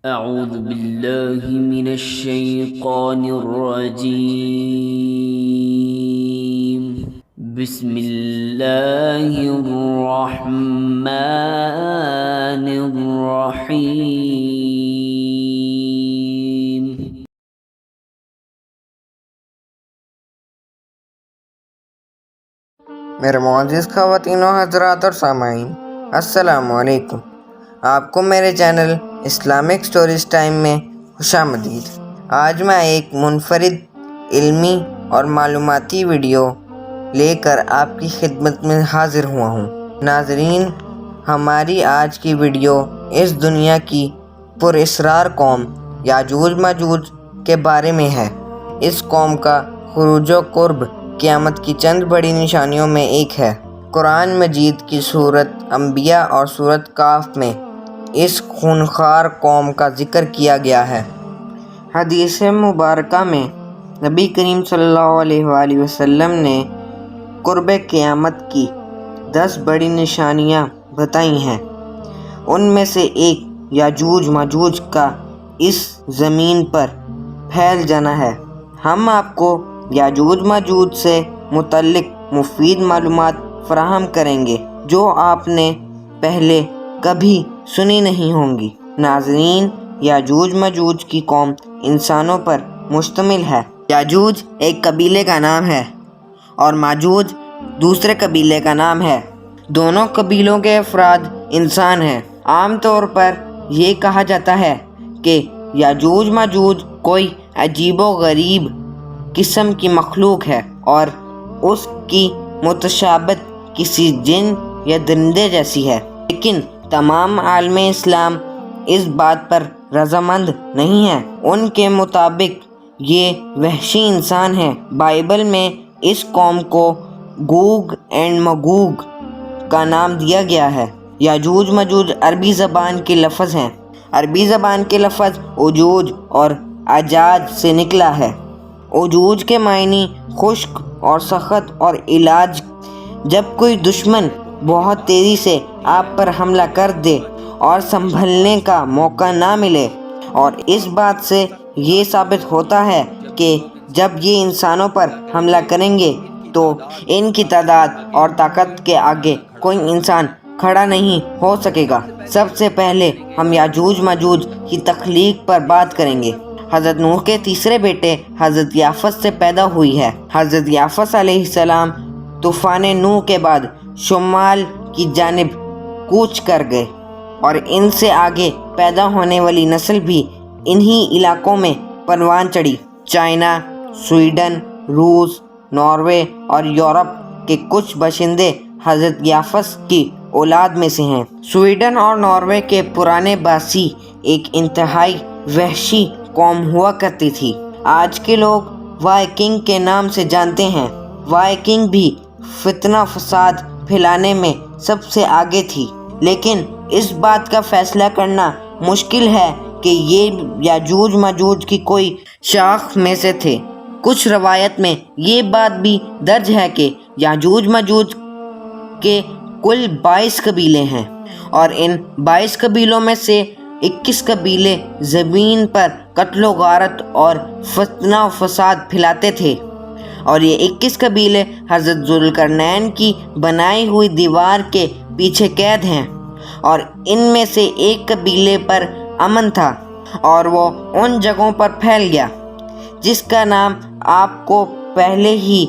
أعوذ بالله من الشيطان الرجيم. بسم الله الرحمن الرحيم. میرے معزز خواتین و حضرات اور سامعین، السلام علیکم۔ آپ کو میرے چینل اسلامک سٹوریز ٹائم میں خوش آمدید۔ آج میں ایک منفرد علمی اور معلوماتی ویڈیو لے کر آپ کی خدمت میں حاضر ہوا ہوں۔ ناظرین، ہماری آج کی ویڈیو اس دنیا کی پراسرار قوم یاجوج ماجوج کے بارے میں ہے۔ اس قوم کا خروج و قرب قیامت کی چند بڑی نشانیوں میں ایک ہے۔ قرآن مجید کی سورۃ انبیاء اور سورۃ کہف میں اس خونخوار قوم کا ذکر کیا گیا ہے۔ حدیث مبارکہ میں نبی کریم صلی اللہ علیہ وآلہ وسلم نے قرب قیامت کی 10 بڑی نشانیاں بتائی ہیں۔ ان میں سے ایک یاجوج ماجوج کا اس زمین پر پھیل جانا ہے۔ ہم آپ کو یاجوج ماجوج سے متعلق مفید معلومات فراہم کریں گے جو آپ نے پہلے کبھی سنی نہیں ہوں گی۔ ناظرین، یاجوج ماجوج کی قوم انسانوں پر مشتمل ہے۔ یاجوج ایک قبیلے کا نام ہے اور ماجوج دوسرے قبیلے کا نام ہے۔ دونوں قبیلوں کے افراد انسان ہیں۔ عام طور پر یہ کہا جاتا ہے کہ یاجوج ماجوج کوئی عجیب و غریب قسم کی مخلوق ہے اور اس کی مشابہت کسی جن یا درندے جیسی ہے، لیکن تمام عالم اسلام اس بات پر رضامند نہیں ہے۔ ان کے مطابق یہ وحشی انسان ہے۔ بائبل میں اس قوم کو گوگ اینڈ مگوگ کا نام دیا گیا ہے۔ یاجوج ماجوج عربی زبان کے لفظ ہیں۔ عربی زبان کے لفظ اوجوج اور اجاج سے نکلا ہے۔ اوجوج کے معنی خشک اور سخت اور علاج۔ جب کوئی دشمن بہت تیزی سے آپ پر حملہ کر دے اور سنبھلنے کا موقع نہ ملے، اور اس بات سے یہ ثابت ہوتا ہے کہ جب یہ انسانوں پر حملہ کریں گے تو ان کی تعداد اور طاقت کے آگے کوئی انسان کھڑا نہیں ہو سکے گا۔ سب سے پہلے ہم یاجوج ماجوج کی تخلیق پر بات کریں گے۔ حضرت نوح کے تیسرے بیٹے حضرت یافس سے پیدا ہوئی ہے۔ حضرت یافس علیہ السلام طوفان نوح کے بعد شمال کی جانب کوچ کر گئے اور ان سے آگے پیدا ہونے والی نسل بھی انہی علاقوں میں پروان چڑھی۔ چائنا، سویڈن، روس، ناروے اور یورپ کے کچھ باشندے حضرت یافس کی اولاد میں سے ہیں۔ سویڈن اور ناروے کے پرانے باسی ایک انتہائی وحشی قوم ہوا کرتی تھی۔ آج کے لوگ وائکنگ کے نام سے جانتے ہیں۔ وائکنگ بھی فتنہ فساد پھیلانے میں سب سے آگے تھی، لیکن اس بات کا فیصلہ کرنا مشکل ہے کہ یہ یاجوج ماجوج کی کوئی شاخ میں سے تھے۔ کچھ روایت میں یہ بات بھی درج ہے کہ یاجوج ماجوج کے کل 22 قبیلے ہیں اور ان 22 قبیلوں میں سے 21 قبیلے زمین پر قتل و غارت اور فتنہ و فساد پھیلاتے تھے، اور یہ 21 قبیلے حضرت ذوالقرنین کی بنائی ہوئی دیوار کے پیچھے قید ہیں، اور ان میں سے ایک قبیلے پر امن تھا اور وہ ان جگہوں پر پھیل گیا جس کا نام آپ کو پہلے ہی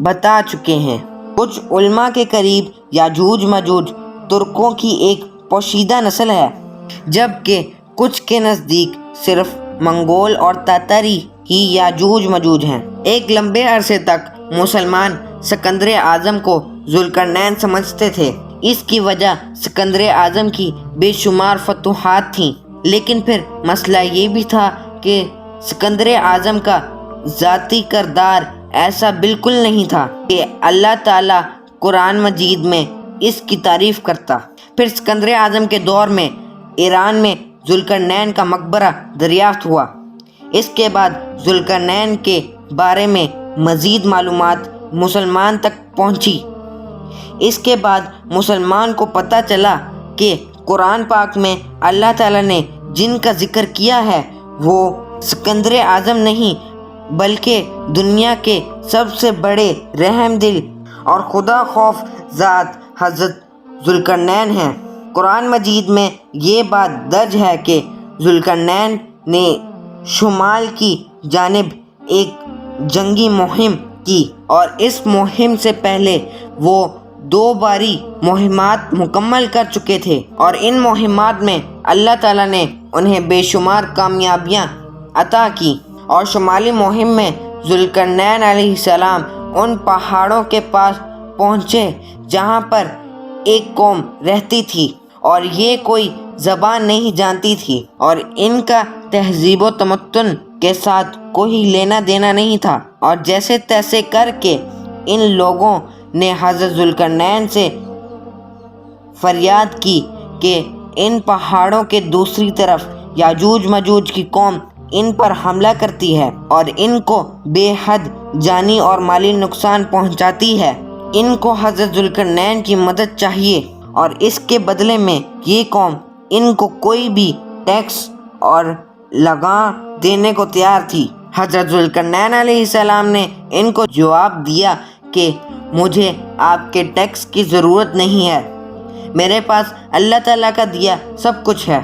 بتا چکے ہیں۔ کچھ علماء کے قریب یاجوج ماجوج ترکوں کی ایک پوشیدہ نسل ہے، جبکہ کچھ کے نزدیک صرف منگول اور تاتاری ہی یاجوج ماجوج ہیں۔ ایک لمبے عرصے تک مسلمان سکندر اعظم کو ذوالقرنین سمجھتے تھے۔ اس کی وجہ سکندر اعظم کی بے شمار فتوحات تھیں، لیکن پھر مسئلہ یہ بھی تھا کہ سکندر اعظم کا ذاتی کردار ایسا بالکل نہیں تھا کہ اللہ تعالیٰ قرآن مجید میں اس کی تعریف کرتا۔ پھر سکندر اعظم کے دور میں ایران میں ذوالقرنین کا مقبرہ دریافت ہوا۔ اس کے بعد ذوالقرنین کے بارے میں مزید معلومات مسلمان تک پہنچی۔ اس کے بعد مسلمان کو پتہ چلا کہ قرآن پاک میں اللہ تعالیٰ نے جن کا ذکر کیا ہے وہ سکندر اعظم نہیں بلکہ دنیا کے سب سے بڑے رحم دل اور خدا خوف ذات حضرت ذوالقرنین ہیں۔ قرآن مجید میں یہ بات درج ہے کہ ذوالقرنین نے شمال کی جانب ایک جنگی مہم کی اور اس مہم سے پہلے وہ 2 باری مہمات مکمل کر چکے تھے، اور ان مہمات میں اللہ تعالیٰ نے انہیں بے شمار کامیابیاں عطا کی۔ اور شمالی مہم میں ذوالقرنین علیہ السلام ان پہاڑوں کے پاس پہنچے جہاں پر ایک قوم رہتی تھی، اور یہ کوئی زبان نہیں جانتی تھی، اور ان کا تہذیب و تمدن کے ساتھ کوئی لینا دینا نہیں تھا، اور جیسے تیسے کر کے ان لوگوں نے حضرت ذوالقرنین سے فریاد کی کہ ان پہاڑوں کے دوسری طرف یاجوج ماجوج کی قوم ان پر حملہ کرتی ہے اور ان کو بے حد جانی اور مالی نقصان پہنچاتی ہے۔ ان کو حضرت ذوالقرنین کی مدد چاہیے، اور اس کے بدلے میں یہ قوم ان کو کوئی بھی ٹیکس اور لگام دینے کو تیار تھی۔ حضرت ذوالقرنین علیہ السلام نے ان کو جواب دیا کہ مجھے آپ کے ٹیکس کی ضرورت نہیں ہے، میرے پاس اللہ تعالیٰ کا دیا سب کچھ ہے،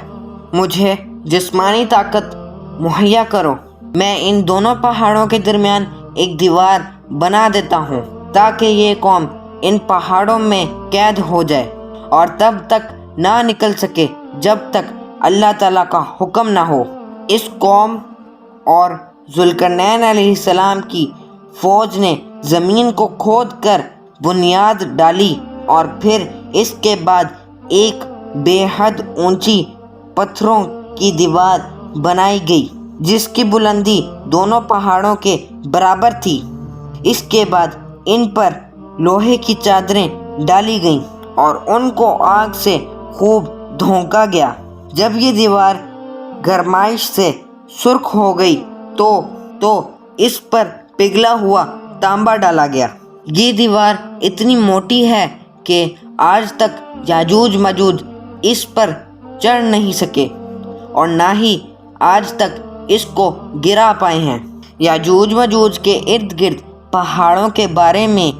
مجھے جسمانی طاقت مہیا کرو، میں ان دونوں پہاڑوں کے درمیان ایک دیوار بنا دیتا ہوں تاکہ یہ قوم ان پہاڑوں میں قید ہو جائے اور تب تک نہ نکل سکے جب تک اللہ تعالیٰ کا حکم نہ ہو۔ اس قوم اور ذوالقرنین علیہ السلام کی فوج نے زمین کو کھود کر بنیاد ڈالی، اور پھر اس کے بعد ایک بے حد اونچی پتھروں کی دیوار بنائی گئی جس کی بلندی دونوں پہاڑوں کے برابر تھی۔ اس کے بعد ان پر لوہے کی چادریں ڈالی گئیں اور ان کو آگ سے خوب دھونکا گیا۔ جب یہ دیوار گرمائش سے سرخ ہو گئی تو اس پر پگھلا ہوا تانبا ڈالا گیا۔ یہ دیوار اتنی موٹی ہے کہ آج تک یاجوج ماجوج اس پر چڑھ نہیں سکے اور نہ ہی آج تک اس کو گرا پائے ہیں۔ یاجوج ماجوج کے ارد گرد پہاڑوں کے بارے میں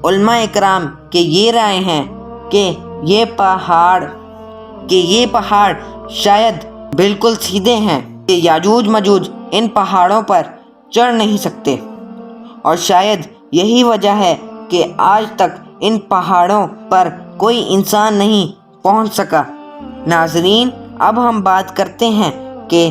علماء اکرام کے یہ رائے ہیں کہ یہ پہاڑ شاید بالکل سیدھے ہیں کہ یاجوج ماجوج ان پہاڑوں پر چڑھ نہیں سکتے، اور شاید یہی وجہ ہے کہ آج تک ان پہاڑوں پر کوئی انسان نہیں پہنچ سکا۔ ناظرین، اب ہم بات کرتے ہیں کہ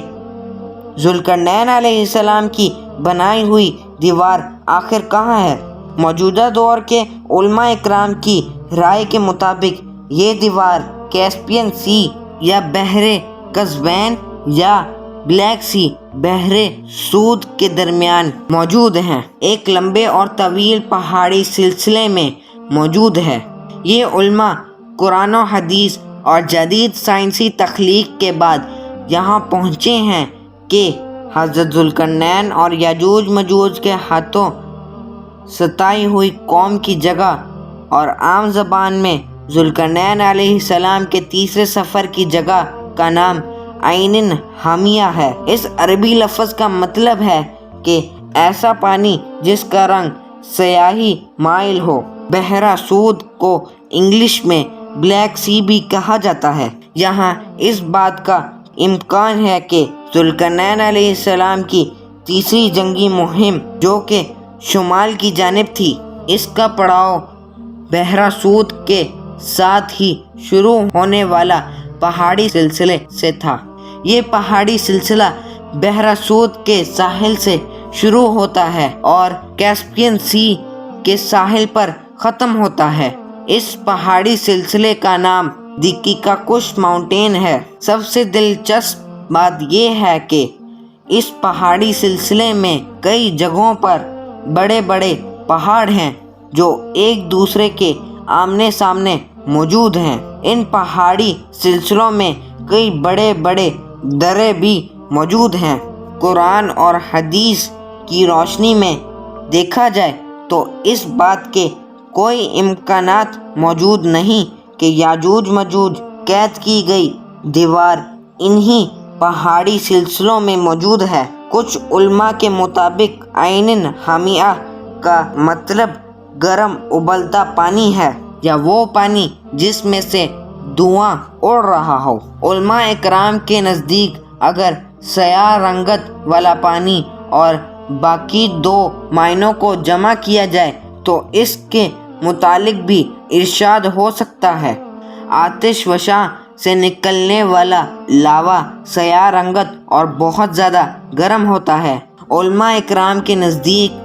ذوالقرنین علیہ السلام کی بنائی ہوئی دیوار آخر کہاں ہے۔ موجودہ دور کے علماء اکرام کی رائے کے مطابق یہ دیوار کیسپین سی یا بحر قزوین یا بلیک سی بحر سود کے درمیان موجود ہیں، ایک لمبے اور طویل پہاڑی سلسلے میں موجود ہے۔ یہ علماء قرآن و حدیث اور جدید سائنسی تخلیق کے بعد یہاں پہنچے ہیں کہ حضرت ذوالقرنین اور یاجوج ماجوج کے ہاتھوں ستائی ہوئی قوم کی جگہ، اور عام زبان میں ذوالقرنین علیہ السلام کے تیسرے سفر کی جگہ کا نام عین حامیہ ہے۔ اس عربی لفظ کا مطلب ہے کہ ایسا پانی جس کا رنگ سیاہی مائل ہو۔ بحیرہ سود کو انگلش میں بلیک سی بھی کہا جاتا ہے۔ یہاں اس بات کا امکان ہے کہ ذوالقرنین علیہ السلام کی تیسری جنگی مہم جو کہ شمال کی جانب تھی، اس کا پڑاؤ بحیرہ سود کے ساتھ ہی شروع ہونے والا پہاڑی سلسلے سے تھا۔ یہ پہاڑی سلسلہ بحیرہ سود کے ساحل سے شروع ہوتا ہے اور کیسپین سی کے ساحل پر ختم ہوتا ہے۔ اس پہاڑی سلسلے کا نام دی کیکاکوش ماؤنٹین ہے۔ سب سے دلچسپ بات یہ ہے کہ اس پہاڑی سلسلے میں کئی جگہوں پر بڑے بڑے پہاڑ ہیں جو ایک دوسرے کے آمنے سامنے موجود ہیں۔ ان پہاڑی سلسلوں میں کئی بڑے بڑے درے بھی موجود ہیں۔ قرآن اور حدیث کی روشنی میں دیکھا جائے تو اس بات کے کوئی امکانات موجود نہیں کہ یاجوج ماجوج قید کی گئی دیوار انہی پہاڑی سلسلوں میں موجود ہے۔ کچھ علماء کے مطابق عین حامیہ کا مطلب گرم ابلتا پانی ہے، یا وہ پانی جس میں سے دھواں اڑ رہا ہو۔ علماء اکرام کے نزدیک اگر سیاہ رنگت والا پانی اور باقی دو معنوں کو جمع کیا جائے تو اس کے متعلق بھی ارشاد ہو سکتا ہے۔ آتش فشاں سے نکلنے والا لاوا سیاہ رنگت اور بہت زیادہ گرم ہوتا ہے۔ علماء اکرام کے نزدیک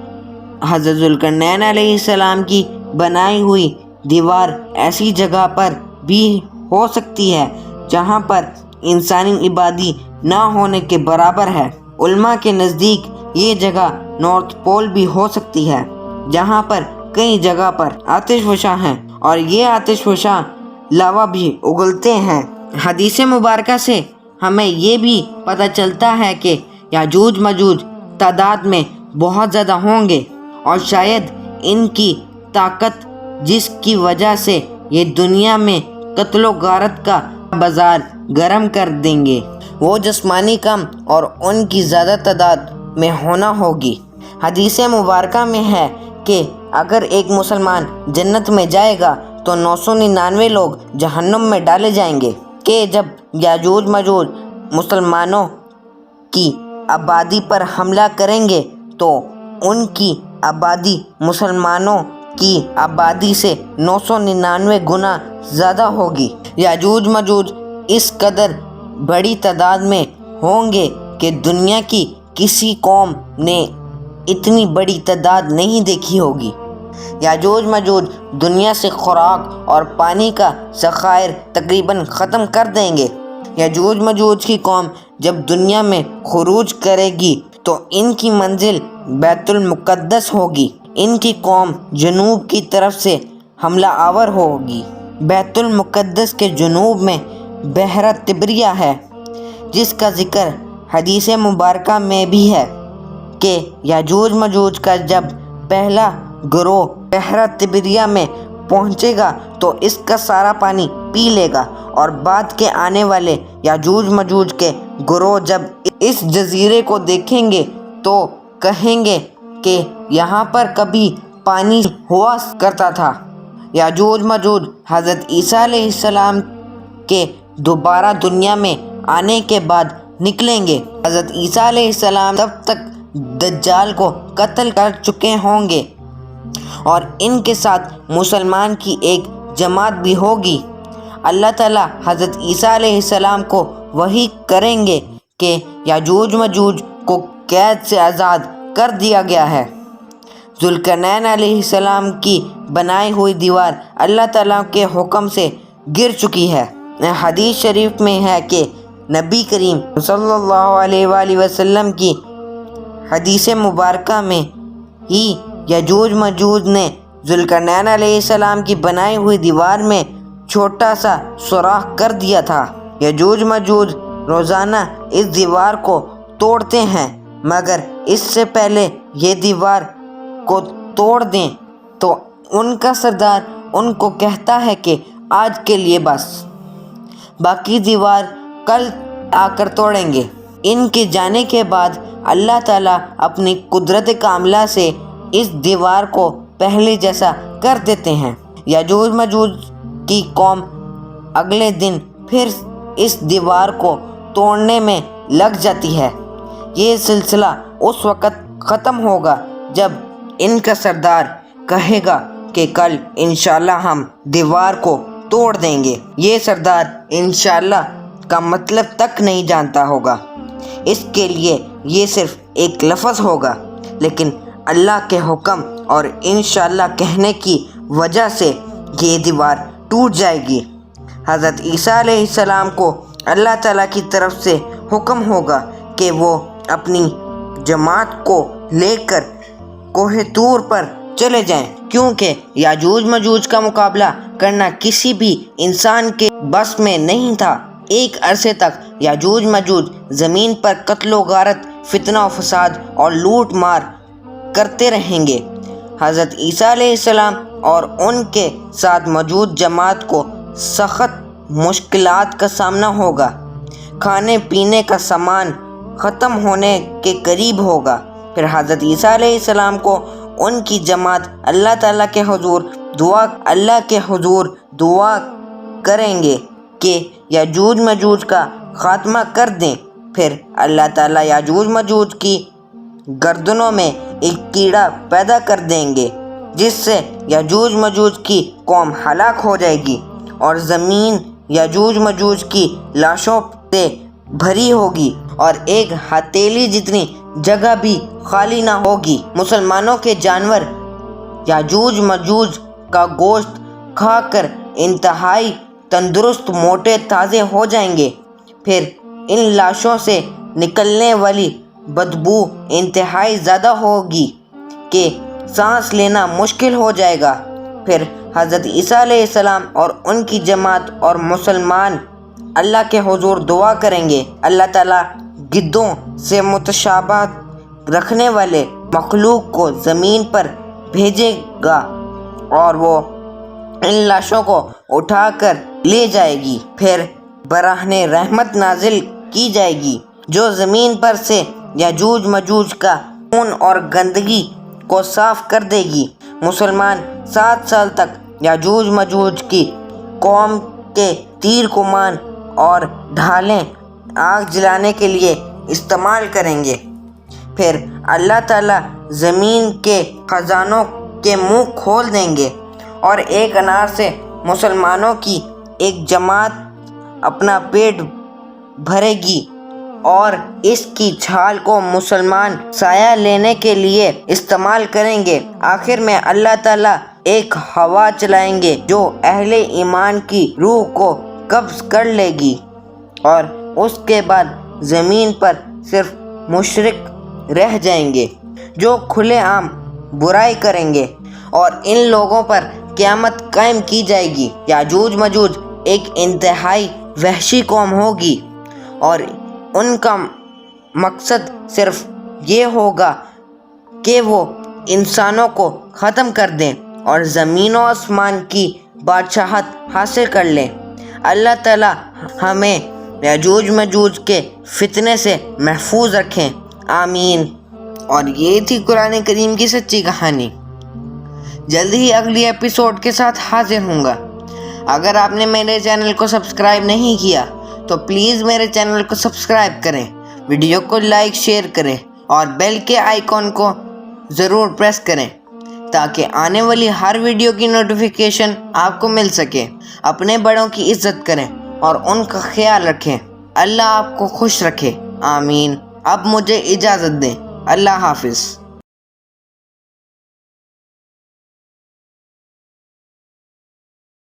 حضرت ذوالقرنین علیہ السلام کی بنائی ہوئی دیوار ایسی جگہ پر بھی ہو سکتی ہے جہاں پر انسانی آبادی نہ ہونے کے برابر ہے۔ علماء کے نزدیک یہ جگہ نارتھ پول بھی ہو سکتی ہے، جہاں پر کئی جگہ پر آتش فشاں ہیں اور یہ آتش فشاں لاوا بھی اگلتے ہیں۔ حدیث مبارکہ سے ہمیں یہ بھی پتہ چلتا ہے کہ یاجوج ماجوج تعداد میں بہت زیادہ ہوں گے، اور شاید ان کی طاقت جس کی وجہ سے یہ دنیا میں قتل و غارت کا بازار گرم کر دیں گے، وہ جسمانی کم اور ان کی زیادہ تعداد میں ہونا ہوگی۔ حدیث مبارکہ میں ہے کہ اگر ایک مسلمان جنت میں جائے گا تو 999 لوگ جہنم میں ڈالے جائیں گے، کہ جب یاجوج ماجوج مسلمانوں کی آبادی پر حملہ کریں گے تو ان کی آبادی مسلمانوں کی آبادی سے 999 گنا زیادہ ہوگی۔ یاجوج ماجوج اس قدر بڑی تعداد میں ہوں گے کہ دنیا کی کسی قوم نے اتنی بڑی تعداد نہیں دیکھی ہوگی۔ یاجوج ماجوج دنیا سے خوراک اور پانی کا ذخائر تقریباً ختم کر دیں گے۔ یاجوج ماجوج کی قوم جب دنیا میں خروج کرے گی تو ان کی منزل بیت المقدس ہوگی۔ ان کی قوم جنوب کی طرف سے حملہ آور ہوگی۔ بیت المقدس کے جنوب میں بحیرہ طبریہ ہے، جس کا ذکر حدیث مبارکہ میں بھی ہے کہ یاجوج ماجوج کا جب پہلا گروہ بحیرہ طبریہ میں پہنچے گا تو اس کا سارا پانی پی لے گا، اور بعد کے آنے والے یاجوج ماجوج کے گروہ جب اس جزیرے کو دیکھیں گے تو کہیں گے کہ یہاں پر کبھی پانی ہوا کرتا تھا۔ یاجوج ماجوج حضرت عیسیٰ علیہ السلام کے دوبارہ دنیا میں آنے کے بعد نکلیں گے۔ حضرت عیسیٰ علیہ السلام تب تک دجال کو قتل کر چکے ہوں گے، اور ان کے ساتھ مسلمان کی ایک جماعت بھی ہوگی۔ اللہ تعالیٰ حضرت عیسیٰ علیہ السلام کو وحی کریں گے کہ یاجوج ماجوج کو قید سے آزاد کر دیا گیا ہے۔ ذوالقرنین علیہ السلام کی بنائی ہوئی دیوار اللہ تعالیٰ کے حکم سے گر چکی ہے۔ حدیث شریف میں ہے کہ نبی کریم صلی اللہ علیہ وآلہ وسلم کی حدیث مبارکہ میں ہی یاجوج ماجوج نے ذوالقرنین علیہ السلام کی بنائی ہوئی دیوار میں چھوٹا سا سوراخ کر دیا تھا۔ یاجوج ماجوج روزانہ اس دیوار کو توڑتے ہیں، مگر اس سے پہلے یہ دیوار کو توڑ دیں تو ان کا سردار ان کو کہتا ہے کہ آج کے لیے بس، باقی دیوار کل آ کر توڑیں گے۔ ان کے جانے کے بعد اللہ تعالیٰ اپنی قدرت کاملہ سے اس دیوار کو پہلے جیسا کر دیتے ہیں۔ یاجوج ماجوج کی قوم اگلے دن پھر اس دیوار کو توڑنے میں لگ جاتی ہے۔ یہ سلسلہ اس وقت ختم ہوگا جب ان کا سردار کہے گا کہ کل انشاءاللہ ہم دیوار کو توڑ دیں گے۔ یہ سردار انشاءاللہ کا مطلب تک نہیں جانتا ہوگا، اس کے لیے یہ صرف ایک لفظ ہوگا، لیکن اللہ کے حکم اور انشاءاللہ کہنے کی وجہ سے یہ دیوار ٹوٹ جائے گی۔ حضرت عیسیٰ علیہ السلام کو اللہ تعالیٰ کی طرف سے حکم ہوگا کہ وہ اپنی جماعت کو لے کر کوہ طور پر چلے جائیں، کیونکہ یاجوج ماجوج کا مقابلہ کرنا کسی بھی انسان کے بس میں نہیں تھا۔ ایک عرصے تک یاجوج ماجوج زمین پر قتل و غارت، فتنہ و فساد اور لوٹ مار کرتے رہیں گے۔ حضرت عیسیٰ علیہ السلام اور ان کے ساتھ موجود جماعت کو سخت مشکلات کا سامنا ہوگا۔ کھانے پینے کا سامان ختم ہونے کے قریب ہوگا۔ پھر حضرت عیسیٰ علیہ السلام کو ان کی جماعت اللہ کے حضور دعا کریں گے کہ یاجوج ماجوج کا خاتمہ کر دیں۔ پھر اللہ تعالیٰ یاجوج ماجوج کی گردنوں میں ایک کیڑا پیدا کر دیں گے، جس سے یاجوج ماجوج کی قوم ہلاک ہو جائے گی اور زمین یاجوج ماجوج کی لاشوں سے بھری ہوگی اور ایک ہتھیلی جتنی جگہ بھی خالی نہ ہوگی۔ مسلمانوں کے جانور یاجوج ماجوج کا گوشت کھا کر انتہائی تندرست، موٹے، تازے ہو جائیں گے۔ پھر ان لاشوں سے نکلنے والی بدبو انتہائی زیادہ ہوگی کہ سانس لینا مشکل ہو جائے گا۔ پھر حضرت عیسیٰ علیہ السلام اور ان کی جماعت اور مسلمان اللہ کے حضور دعا کریں گے۔ اللہ تعالیٰ گدھوں سے متشابہت رکھنے والے مخلوق کو زمین پر بھیجے گا اور وہ ان لاشوں کو اٹھا کر لے جائے گی۔ پھر براہ رحمت نازل کی جائے گی جو زمین پر سے یاجوج ماجوج کا خون اور گندگی کو صاف کر دے گی۔ مسلمان 7 سال تک یاجوج ماجوج کی قوم کے تیر کمان اور ڈھالیں آگ جلانے کے لیے استعمال کریں گے۔ پھر اللہ تعالیٰ زمین کے خزانوں کے منہ کھول دیں گے اور ایک انار سے مسلمانوں کی ایک جماعت اپنا پیٹ بھرے گی اور اس کی چھال کو مسلمان سایہ لینے کے لیے استعمال کریں گے۔ آخر میں اللہ تعالیٰ ایک ہوا چلائیں گے جو اہل ایمان کی روح کو قبض کر لے گی اور اس کے بعد زمین پر صرف مشرک رہ جائیں گے جو کھلے عام برائی کریں گے، اور ان لوگوں پر قیامت قائم کی جائے گی۔ یاجوج ماجوج ایک انتہائی وحشی قوم ہوگی اور ان کا مقصد صرف یہ ہوگا کہ وہ انسانوں کو ختم کر دیں اور زمین و آسمان کی بادشاہت حاصل کر لیں۔ اللہ تعالیٰ ہمیں یاجوج ماجوج کے فتنے سے محفوظ رکھیں، آمین۔ اور یہ تھی قرآن کریم کی سچی کہانی۔ جلد ہی اگلی ایپیسوڈ کے ساتھ حاضر ہوں گا۔ اگر آپ نے میرے چینل کو سبسکرائب نہیں کیا تو پلیز میرے چینل کو سبسکرائب کریں، ویڈیو کو لائک شیئر کریں اور بیل کے آئیکن کو ضرور پریس کریں تاکہ آنے والی ہر ویڈیو کی نوٹیفیکیشن آپ کو مل سکے۔ اپنے بڑوں کی عزت کریں اور ان کا خیال رکھیں۔ اللہ آپ کو خوش رکھے، آمین۔ اب مجھے اجازت دیں، اللہ حافظ۔